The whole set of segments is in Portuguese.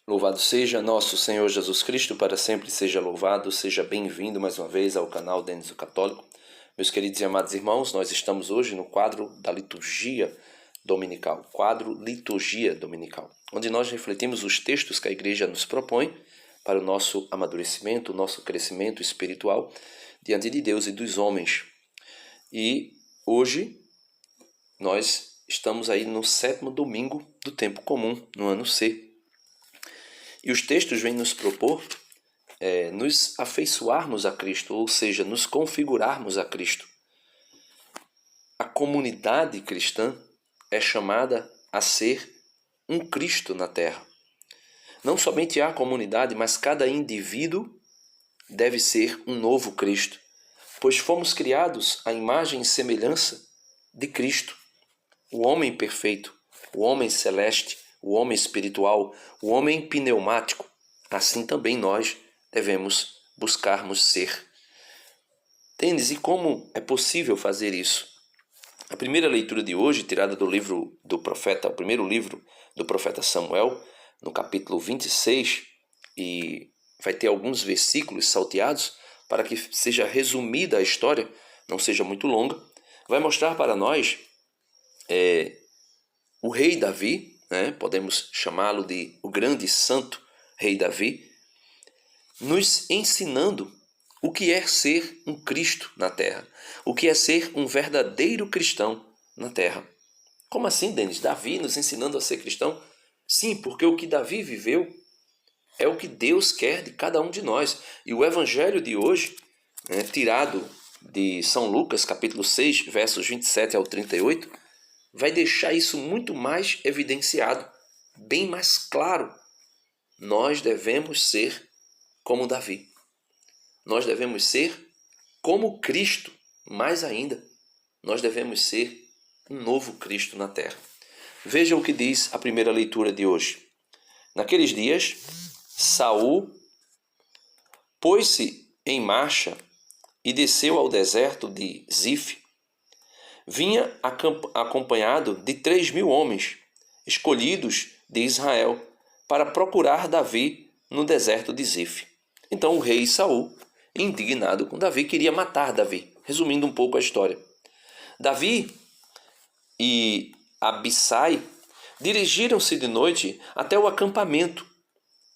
Louvado seja nosso Senhor Jesus Cristo, para sempre seja louvado, seja bem-vindo mais uma vez ao canal Denis o Católico. Meus queridos e amados irmãos, nós estamos hoje no quadro da liturgia dominical, onde nós refletimos os textos que a Igreja nos propõe para o nosso amadurecimento, o nosso crescimento espiritual diante de Deus e dos homens. E hoje nós estamos aí no 7º domingo do tempo comum, no ano C. E os textos vêm nos propor nos afeiçoarmos a Cristo, ou seja, nos configurarmos a Cristo. A comunidade cristã é chamada a ser um Cristo na Terra. Não somente a comunidade, mas cada indivíduo deve ser um novo Cristo, pois fomos criados à imagem e semelhança de Cristo, o homem perfeito, o homem celeste, o homem espiritual, o homem pneumático. Assim também nós devemos buscarmos ser. Denis, e como é possível fazer isso? A primeira leitura de hoje, tirada do livro do profeta, o primeiro livro do profeta Samuel, no capítulo 26, e vai ter alguns versículos salteados para que seja resumida a história, não seja muito longa, vai mostrar para nós o rei Davi, podemos chamá-lo de o grande santo rei Davi, nos ensinando o que é ser um Cristo na Terra, o que é ser um verdadeiro cristão na Terra. Como assim, Denis? Davi nos ensinando a ser cristão? Sim, porque o que Davi viveu é o que Deus quer de cada um de nós. E o evangelho de hoje, tirado de São Lucas, capítulo 6, versos 27 ao 38, vai deixar isso muito mais evidenciado, bem mais claro. Nós devemos ser como Davi. Nós devemos ser como Cristo. Mais ainda, nós devemos ser um novo Cristo na Terra. Veja o que diz a primeira leitura de hoje. Naqueles dias, Saul pôs-se em marcha e desceu ao deserto de Zif. Vinha acompanhado de 3.000 homens, escolhidos de Israel, para procurar Davi no deserto de Zif. Então o rei Saul, indignado com Davi, queria matar Davi. Resumindo um pouco a história. Davi e Abissai dirigiram-se de noite até o acampamento.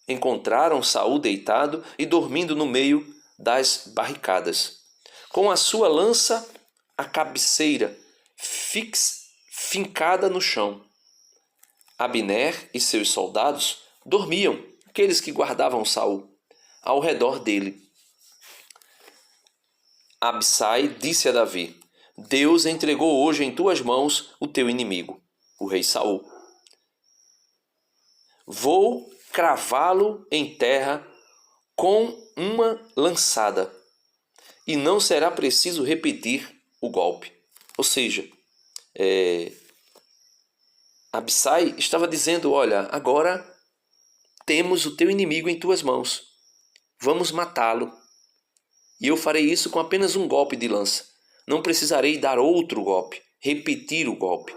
Encontraram Saul deitado e dormindo no meio das barricadas, com a sua lança à cabeceira, fincada no chão. Abner e seus soldados dormiam, aqueles que guardavam Saul, ao redor dele. Abissai disse a Davi: Deus entregou hoje em tuas mãos o teu inimigo, o rei Saul. Vou cravá-lo em terra com uma lançada, e não será preciso repetir o golpe. Ou seja, Abissai estava dizendo: olha, agora temos o teu inimigo em tuas mãos. Vamos matá-lo. E eu farei isso com apenas um golpe de lança. Não precisarei dar outro golpe, repetir o golpe.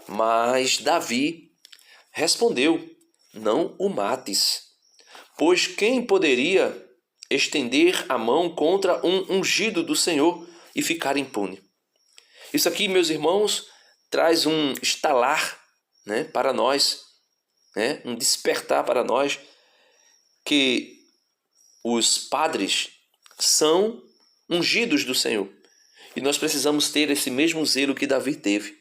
Mas Davi respondeu: não o mates, pois quem poderia estender a mão contra um ungido do Senhor e ficar impune? Isso aqui, meus irmãos, traz um estalar, para nós, um despertar para nós, que os padres são ungidos do Senhor. E nós precisamos ter esse mesmo zelo que Davi teve.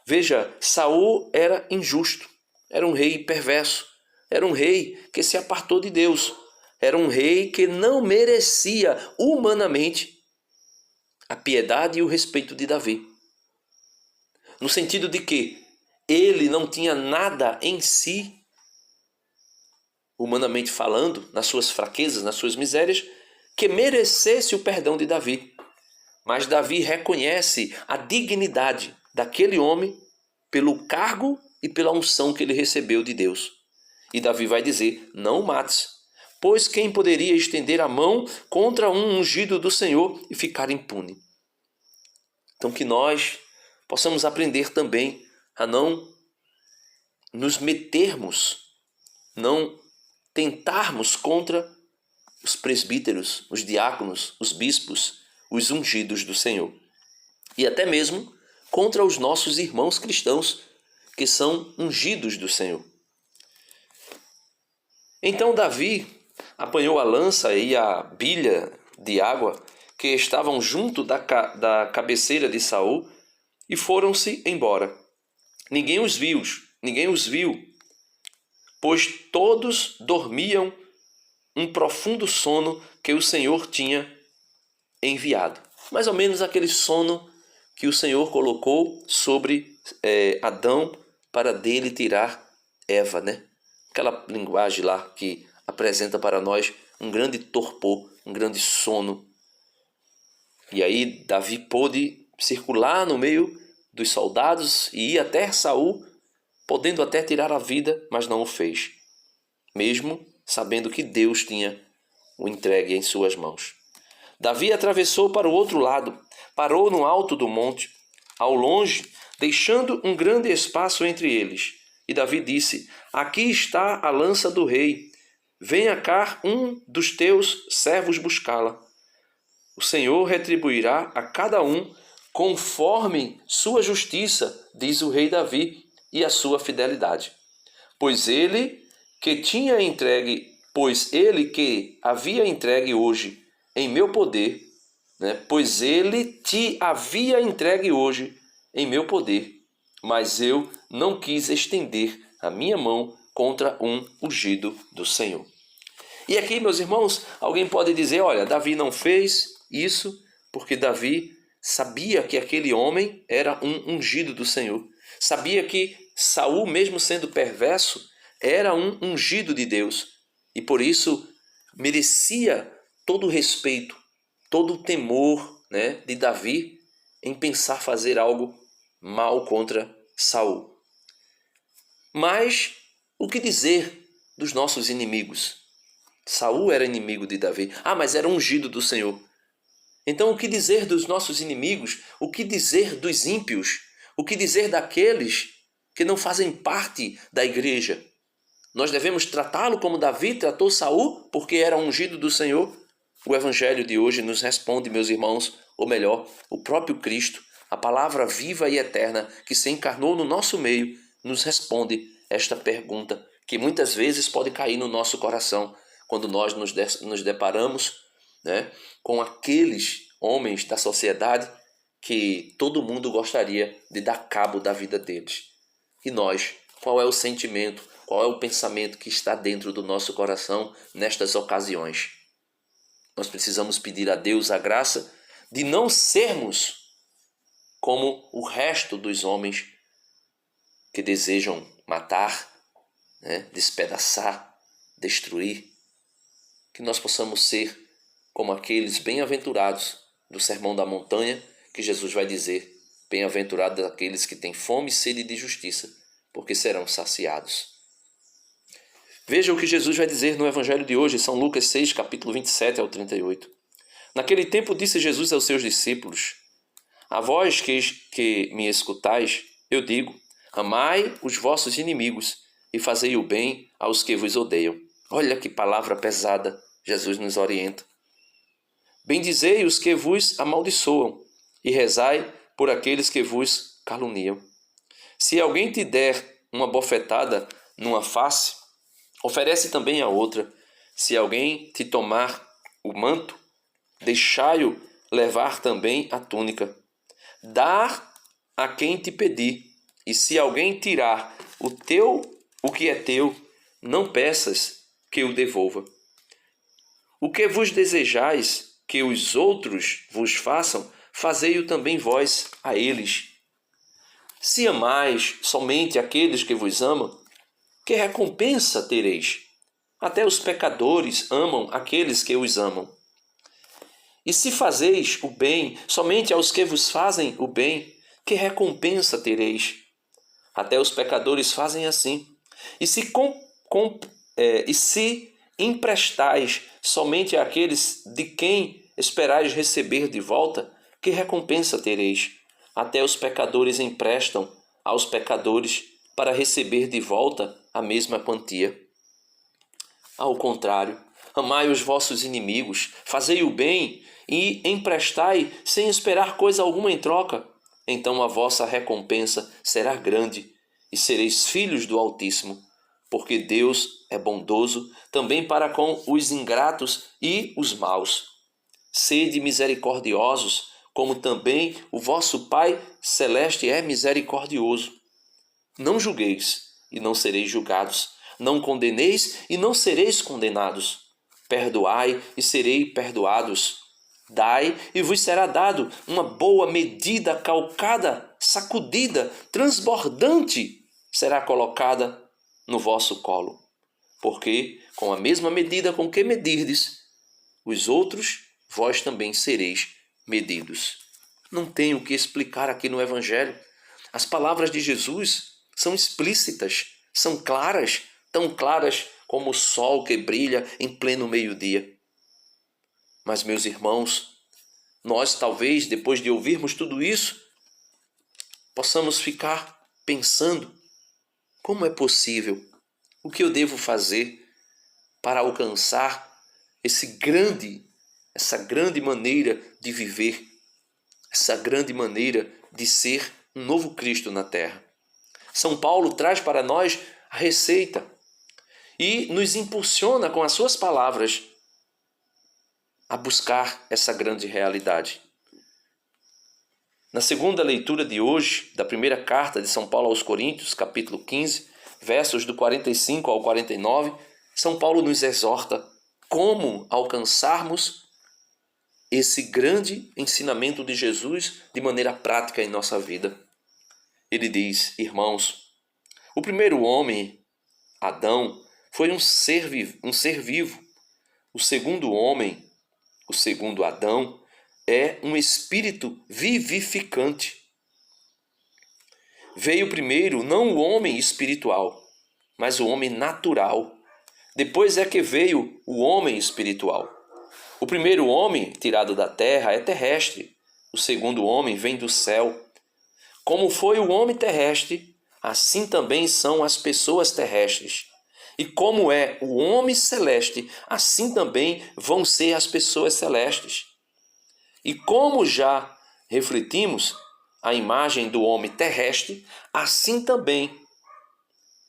Veja, Saul era injusto, era um rei perverso, era um rei que se apartou de Deus, era um rei que não merecia humanamente a piedade e o respeito de Davi. No sentido de que ele não tinha nada em si, humanamente falando, nas suas fraquezas, nas suas misérias, que merecesse o perdão de Davi. Mas Davi reconhece a dignidade daquele homem pelo cargo e pela unção que ele recebeu de Deus. E Davi vai dizer: não o mates, pois quem poderia estender a mão contra um ungido do Senhor e ficar impune? Então que nós possamos aprender também a não nos metermos, não tentarmos contra os presbíteros, os diáconos, os bispos, os ungidos do Senhor. E até mesmo contra os nossos irmãos cristãos, que são ungidos do Senhor. Então Davi apanhou a lança e a bilha de água que estavam junto da cabeceira de Saul e foram-se embora. Ninguém os viu, pois todos dormiam um profundo sono que o Senhor tinha enviado. Mais ou menos aquele sono que o Senhor colocou sobre Adão para dele tirar Eva, né? Aquela linguagem lá que apresenta para nós um grande torpor, um grande sono. E aí Davi pôde circular no meio dos soldados e ir até Saul, podendo até tirar a vida, mas não o fez, mesmo sabendo que Deus tinha o entregue em suas mãos. Davi atravessou para o outro lado, parou no alto do monte, ao longe, deixando um grande espaço entre eles. E Davi disse: aqui está a lança do rei, venha cá um dos teus servos buscá-la. O Senhor retribuirá a cada um conforme sua justiça, diz o rei Davi, e a sua fidelidade. Pois ele que havia entregue hoje em meu poder, pois ele te havia entregue hoje em meu poder, mas eu não quis estender a minha mão contra um ungido do Senhor. E aqui, meus irmãos, alguém pode dizer, olha, Davi não fez isso porque Davi sabia que aquele homem era um ungido do Senhor. Sabia que Saul, mesmo sendo perverso, era um ungido de Deus. E por isso merecia todo o respeito, todo o temor, de Davi em pensar fazer algo mal contra Saul. Mas o que dizer dos nossos inimigos? Saul era inimigo de Davi. Mas era ungido do Senhor. Então o que dizer dos nossos inimigos? O que dizer dos ímpios? O que dizer daqueles que não fazem parte da igreja? Nós devemos tratá-lo como Davi tratou Saul, porque era ungido do Senhor? O Evangelho de hoje nos responde, meus irmãos, ou melhor, o próprio Cristo, a palavra viva e eterna que se encarnou no nosso meio, nos responde esta pergunta, que muitas vezes pode cair no nosso coração, quando nós nos deparamos com aqueles homens da sociedade que todo mundo gostaria de dar cabo da vida deles. E nós, qual é o sentimento, qual é o pensamento que está dentro do nosso coração nestas ocasiões? Nós precisamos pedir a Deus a graça de não sermos como o resto dos homens que desejam matar, despedaçar, destruir. Que nós possamos ser como aqueles bem-aventurados do Sermão da Montanha, que Jesus vai dizer: bem-aventurados aqueles que têm fome e sede de justiça, porque serão saciados. Veja o que Jesus vai dizer no Evangelho de hoje, São Lucas 6, capítulo 27 ao 38. Naquele tempo disse Jesus aos seus discípulos: a vós que me escutais, eu digo, amai os vossos inimigos e fazei o bem aos que vos odeiam. Olha que palavra pesada Jesus nos orienta. Bendizei os que vos amaldiçoam e rezai por aqueles que vos caluniam. Se alguém te der uma bofetada numa face, oferece também a outra. Se alguém te tomar o manto, deixai-o levar também a túnica. Dá a quem te pedir, e se alguém tirar o que é teu, não peças que o devolva. O que vos desejais que os outros vos façam, fazei-o também vós a eles. Se amais somente aqueles que vos amam, que recompensa tereis? Até os pecadores amam aqueles que os amam. E se fazeis o bem somente aos que vos fazem o bem, que recompensa tereis? Até os pecadores fazem assim. E se emprestais somente àqueles de quem esperais receber de volta, que recompensa tereis? Até os pecadores emprestam aos pecadores para receber de volta a mesma quantia. Ao contrário, amai os vossos inimigos, fazei o bem e emprestai sem esperar coisa alguma em troca. Então a vossa recompensa será grande e sereis filhos do Altíssimo, porque Deus é bondoso também para com os ingratos e os maus. Sede misericordiosos, como também o vosso Pai Celeste é misericordioso. Não julgueis, e não sereis julgados. Não condeneis, e não sereis condenados. Perdoai, e sereis perdoados. Dai, e vos será dado uma boa medida, calcada, sacudida, transbordante, será colocada no vosso colo. Porque, com a mesma medida com que medirdes os outros, vós também sereis medidos. Não tenho o que explicar aqui no Evangelho. As palavras de Jesus são explícitas, são claras, tão claras como o sol que brilha em pleno meio-dia. Mas, meus irmãos, nós talvez, depois de ouvirmos tudo isso, possamos ficar pensando: como é possível? O que eu devo fazer para alcançar essa grande maneira de viver, essa grande maneira de ser um novo Cristo na terra? São Paulo traz para nós a receita e nos impulsiona com as suas palavras a buscar essa grande realidade. Na segunda leitura de hoje, da primeira carta de São Paulo aos Coríntios, capítulo 15, versos do 45 ao 49, São Paulo nos exorta como alcançarmos esse grande ensinamento de Jesus de maneira prática em nossa vida. Ele diz: irmãos, o primeiro homem, Adão, foi um ser vivo. O segundo homem, o segundo Adão, é um espírito vivificante. Veio primeiro não o homem espiritual, mas o homem natural. Depois é que veio o homem espiritual. O primeiro homem, tirado da terra, é terrestre. O segundo homem vem do céu. Como foi o homem terrestre, assim também são as pessoas terrestres. E como é o homem celeste, assim também vão ser as pessoas celestes. E como já refletimos a imagem do homem terrestre, assim também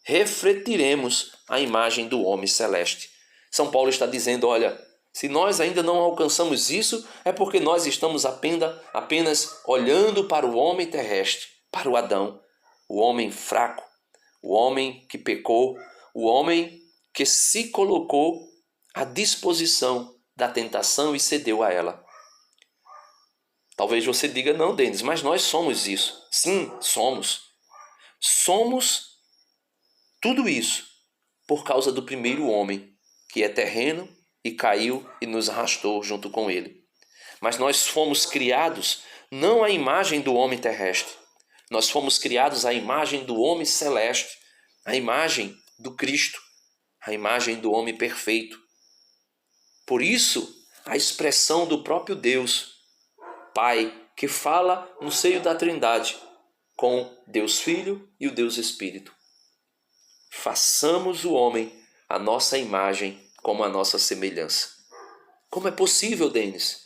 refletiremos a imagem do homem celeste. São Paulo está dizendo: olha, se nós ainda não alcançamos isso, é porque nós estamos apenas olhando para o homem terrestre, para o Adão, o homem fraco, o homem que pecou, o homem que se colocou à disposição da tentação e cedeu a ela. Talvez você diga: não, Denis, mas nós somos isso. Sim, somos. Somos tudo isso por causa do primeiro homem, que é terreno e caiu e nos arrastou junto com ele. Mas nós fomos criados não à imagem do homem terrestre. Nós fomos criados à imagem do homem celeste, à imagem do Cristo, à imagem do homem perfeito. Por isso, a expressão do próprio Deus, Pai, que fala no seio da Trindade, com Deus Filho e o Deus Espírito. Façamos o homem a nossa imagem como a nossa semelhança. Como é possível, Denis?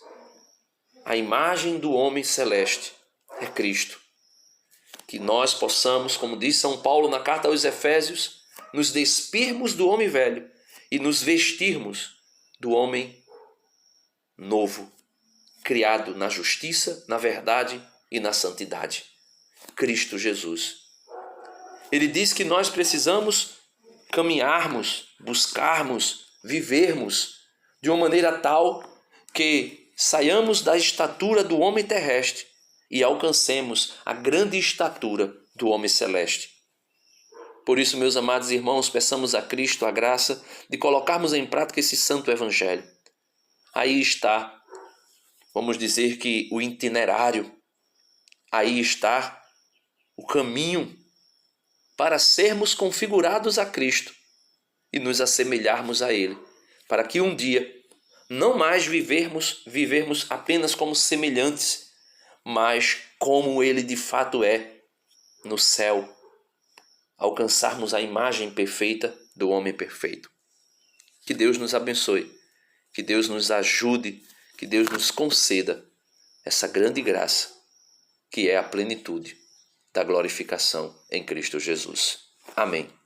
A imagem do homem celeste é Cristo. Que nós possamos, como diz São Paulo na carta aos Efésios, nos despirmos do homem velho e nos vestirmos do homem novo, criado na justiça, na verdade e na santidade. Cristo Jesus. Ele diz que nós precisamos caminharmos, buscarmos, vivermos de uma maneira tal que saiamos da estatura do homem terrestre e alcancemos a grande estatura do homem celeste. Por isso, meus amados irmãos, peçamos a Cristo a graça de colocarmos em prática esse santo evangelho. Aí está, vamos dizer que o itinerário, aí está o caminho para sermos configurados a Cristo e nos assemelharmos a Ele, para que um dia não mais vivermos apenas como semelhantes, mas como Ele de fato é no céu, alcançarmos a imagem perfeita do homem perfeito. Que Deus nos abençoe, que Deus nos ajude, que Deus nos conceda essa grande graça, que é a plenitude da glorificação em Cristo Jesus. Amém.